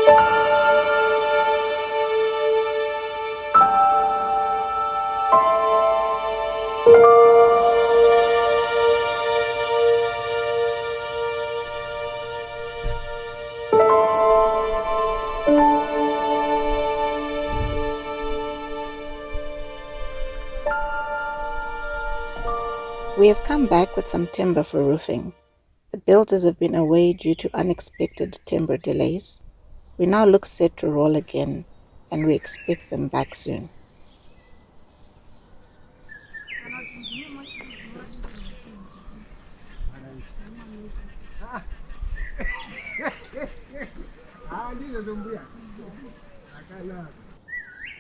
We have come back with some timber for roofing. The builders have been away due to unexpected timber delays. We now look set to roll again, and we expect them back soon.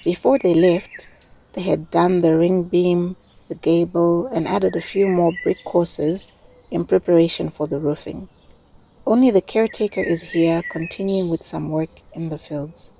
Before they left, they had done the ring beam, the gable, and added a few more brick courses in preparation for the roofing. Only the caretaker is here, continuing with some work in the fields.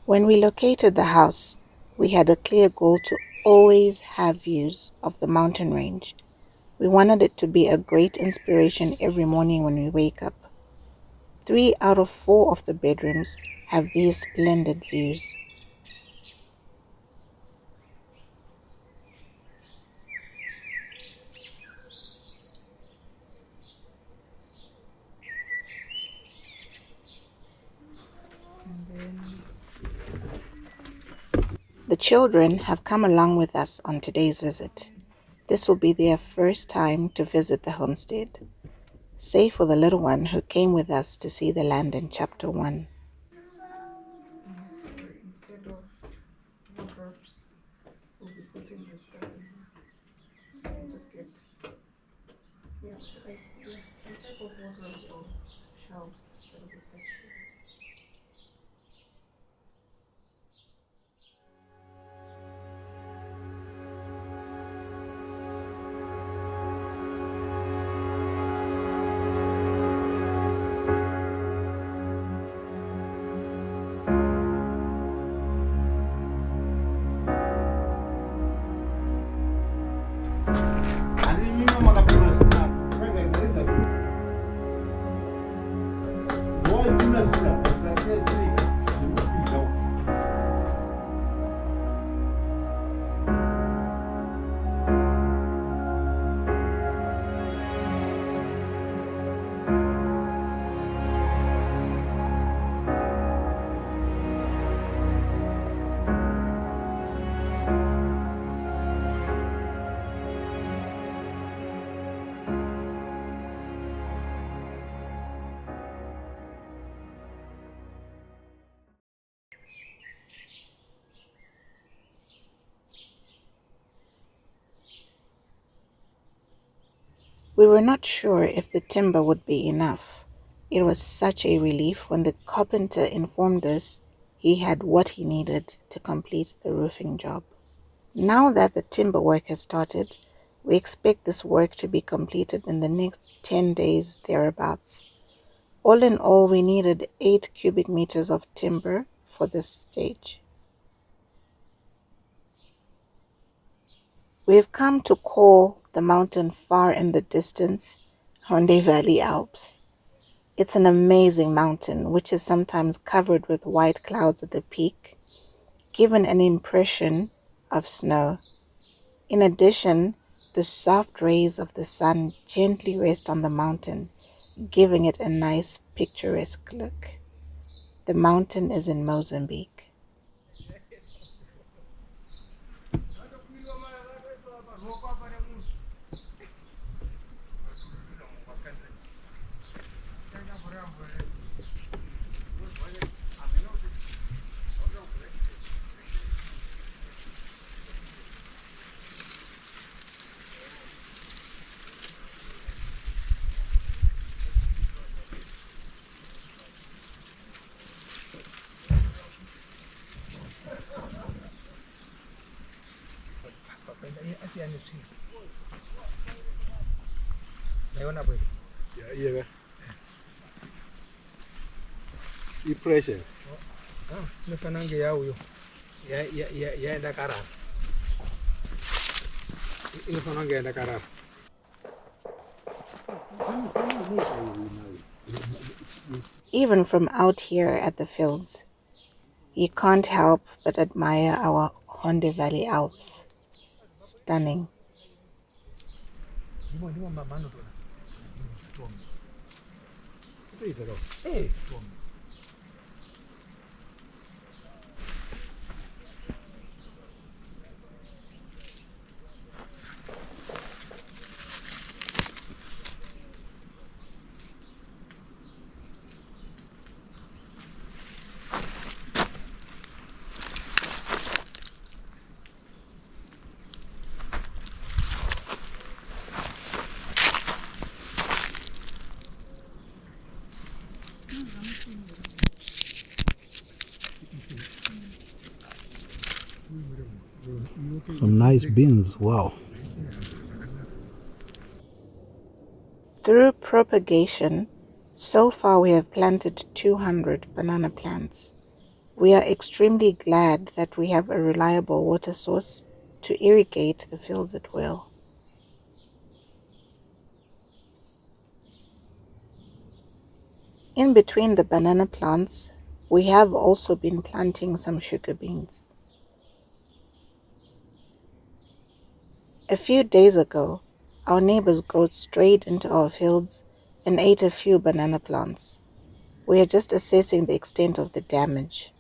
When we located the house, we had a clear goal to always have views of the mountain range. We wanted it to be a great inspiration every morning when we wake up. 3 out of 4 of the bedrooms have these splendid views. The children have come along with us on today's visit. This will be their first time to visit the homestead, save for the little one who came with us to see the land in chapter 1. Instead of wardrobes, we'll be putting this stuff in here. And just get some type of wardrobes or shelves that will be stuck here. We were not sure if the timber would be enough. It was such a relief when the carpenter informed us he had what he needed to complete the roofing job. Now that the timber work has started, we expect this work to be completed in the next 10 days thereabouts. All in all, we needed 8 cubic meters of timber for this stage. We have come to call the mountain far in the distance Honde Valley Alps. It's an amazing mountain which is sometimes covered with white clouds at the peak, giving an impression of snow. In addition, the soft rays of the sun gently rest on the mountain, giving it a nice picturesque look. The mountain is in Mozambique. Yeah. Pressure. Even from out here at the fields, you can't help but admire our Honde Valley Alps. Stunning. Some nice beans, wow. Through propagation, so far we have planted 200 banana plants. We are extremely glad that we have a reliable water source to irrigate the fields at will. In between the banana plants, we have also been planting some sugar beans. A few days ago, our neighbor's goat strayed into our fields and ate a few banana plants. We are just assessing the extent of the damage.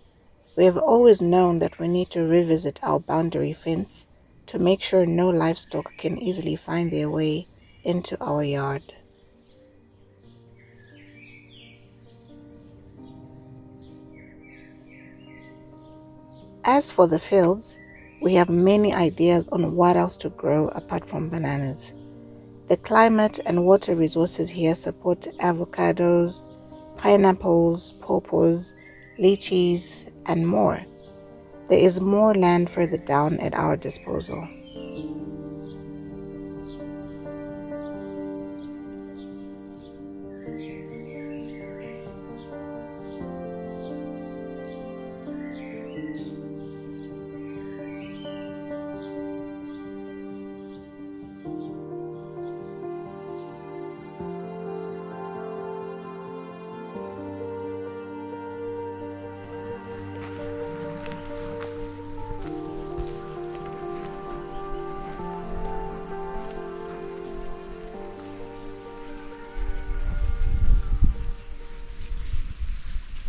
We have always known that we need to revisit our boundary fence to make sure no livestock can easily find their way into our yard. As for the fields, we have many ideas on what else to grow apart from bananas. The climate and water resources here support avocados, pineapples, pawpaws, lychees, and more. There is more land further down at our disposal.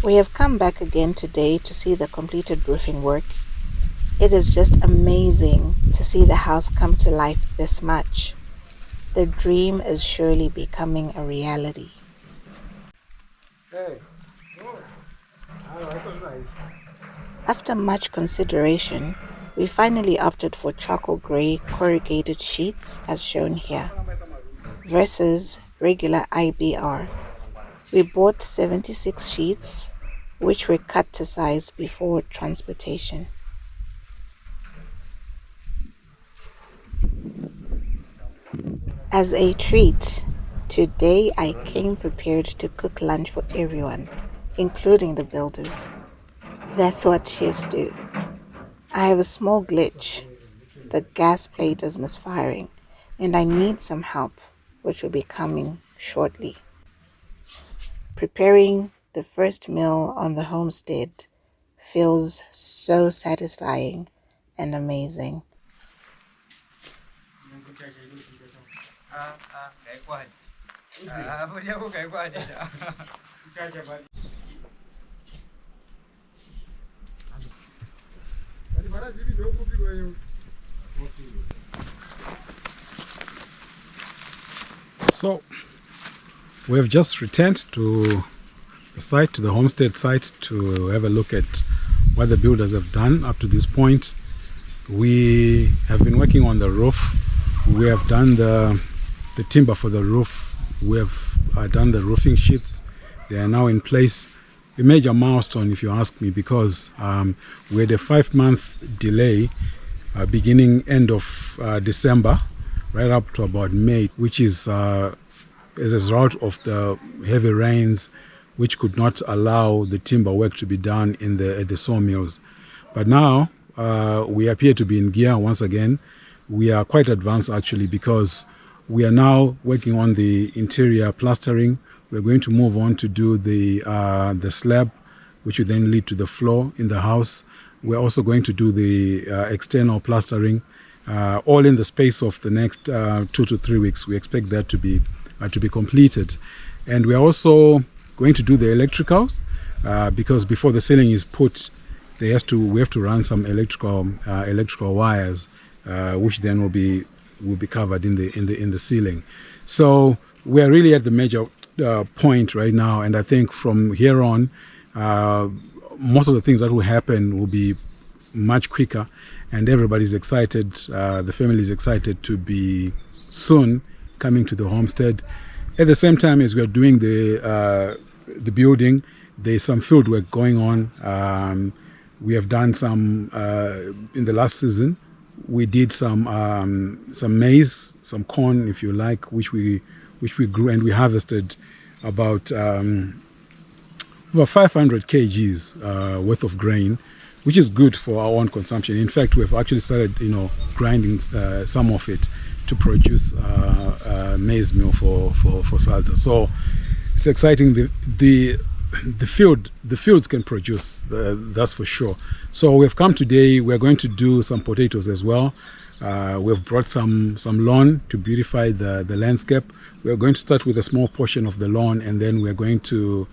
We have come back again today to see the completed roofing work. It is just amazing to see the house come to life this much. The dream is surely becoming a reality. After much consideration, we finally opted for charcoal gray corrugated sheets as shown here, versus regular IBR. We bought 76 sheets, which were cut to size before transportation. As a treat, today I came prepared to cook lunch for everyone, including the builders. That's what chefs do. I have a small glitch. The gas plate is misfiring, and I need some help, which will be coming shortly. Preparing the first meal on the homestead feels so satisfying and amazing. So we have just returned to the site, to the homestead site, to have a look at what the builders have done up to this point. We have been working on the roof. We have done the timber for the roof. We have done the roofing sheets. They are now in place. A major milestone, if you ask me, because we had a 5-month delay beginning end of December, right up to about May, which is as a result of the heavy rains, which could not allow the timber work to be done at the sawmills. But now we appear to be in gear once again. We are quite advanced actually, because we are now working on the interior plastering. We're going to move on to do the slab, which will then lead to the floor in the house. We're also going to do the external plastering, all in the space of the next 2 to 3 weeks. We expect that to be completed. And we're also going to do the electricals, because before the ceiling is put, we have to run some electrical wires, which then will be covered in the ceiling. So we are really at the major point right now, and I think from here on, most of the things that will happen will be much quicker, and everybody's excited. The family is excited to be soon coming to the homestead. At the same time as we are doing the building, there's some field work going on. We have done some in the last season. We did some maize, some corn, if you like, which we grew, and we harvested about over 500 kgs worth of grain, which is good for our own consumption. In fact, we've actually started, grinding some of it to produce maize meal for salsa. So it's exciting. The fields can produce, that's for sure. So we've come today. We're going to do some potatoes as well. We've brought some lawn to beautify the landscape. We're going to start with a small portion of the lawn, and then we're going to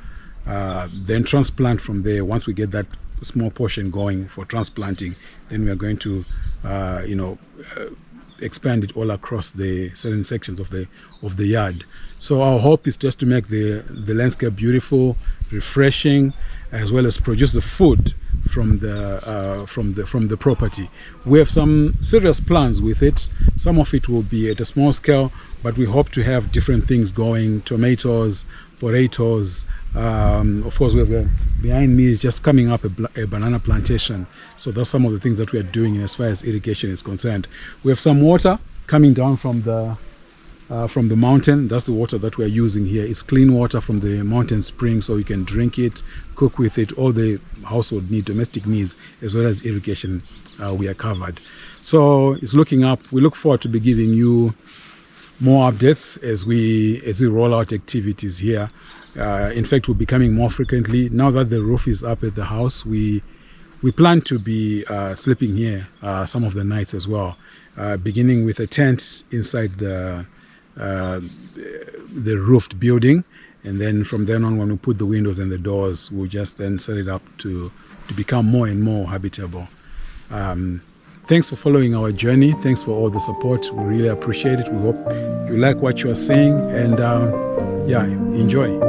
then transplant from there. Once we get that small portion going for transplanting, then we are going to expand it all across the certain sections of the yard. So our hope is just to make the landscape beautiful, refreshing, as well as produce the food from the property. We have some serious plans with it. Some of it will be at a small scale, but we hope to have different things going: tomatoes, potatoes. Of course, behind me is just coming up a banana plantation. So that's some of the things that we are doing as far as irrigation is concerned. We have some water coming down from the mountain. That's the water that we are using here. It's clean water from the mountain spring, so you can drink it, cook with it, all the household needs, domestic needs, as well as irrigation. We are covered. So it's looking up. We look forward to be giving you more updates as we roll out activities here. In fact, we'll be coming more frequently. Now that the roof is up at the house, we plan to be sleeping here some of the nights as well, beginning with a tent inside the roofed building, and then from then on, when we put the windows and the doors, we'll just then set it up to become more and more habitable. Thanks for following our journey. Thanks for all the support. We really appreciate it. We hope you like what you are seeing, and enjoy.